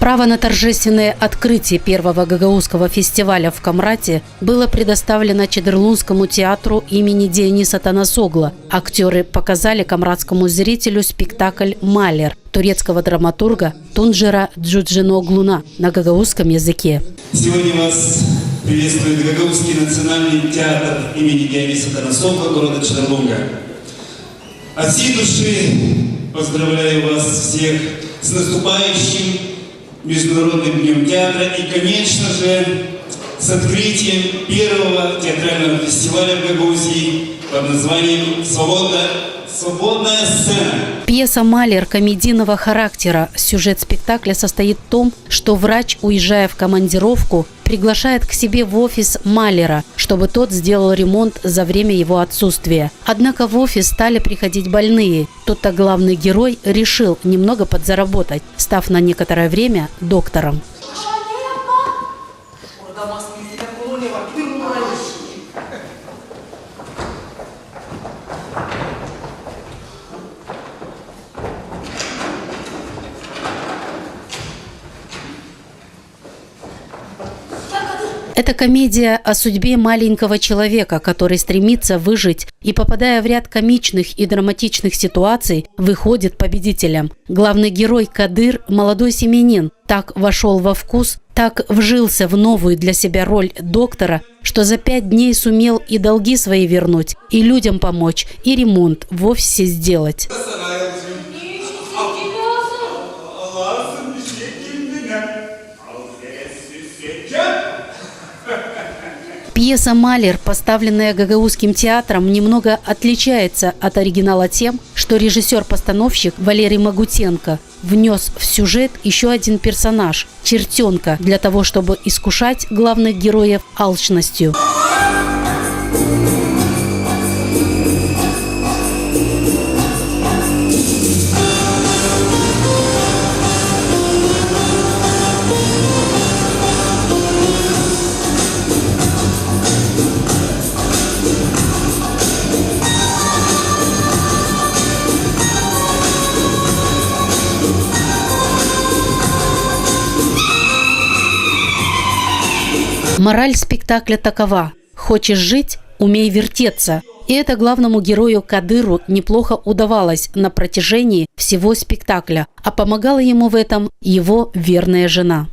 Право на торжественное открытие первого гагаузского фестиваля в Камрате было предоставлено Чедерлунскому театру имени Диониса Танасогла. Актеры показали камратскому зрителю спектакль «Малер» турецкого драматурга Тунджера Джуджиноглуна на гагаузском языке. Сегодня вас приветствует Гагаузский национальный театр имени Диониса Танасогла города Чедерлунга. От всей души поздравляю вас всех с наступающим Международным днем театра и, конечно же, с открытием первого театрального фестиваля в Гагаузии под названием «Свободная сцена». Пьеса «Малер» комедийного характера. Сюжет спектакля состоит в том, что врач, уезжая в командировку, приглашает к себе в офис малера, чтобы тот сделал ремонт за время его отсутствия. Однако в офис стали приходить больные. Тут-то главный герой решил немного подзаработать, став на некоторое время доктором. Это комедия о судьбе маленького человека, который стремится выжить и, попадая в ряд комичных и драматичных ситуаций, выходит победителем. Главный герой Кадыр – молодой семьянин, так вошел во вкус, так вжился в новую для себя роль доктора, что за 5 дней сумел и долги свои вернуть, и людям помочь, и ремонт в офисе сделать. Пьеса «Малер», поставленная Гагаузским театром, немного отличается от оригинала тем, что режиссер-постановщик Валерий Магутенко внес в сюжет еще один персонаж – чертенка, для того, чтобы искушать главных героев алчностью. Мораль спектакля такова: хочешь жить – умей вертеться. И это главному герою Кадыру неплохо удавалось на протяжении всего спектакля, а помогала ему в этом его верная жена.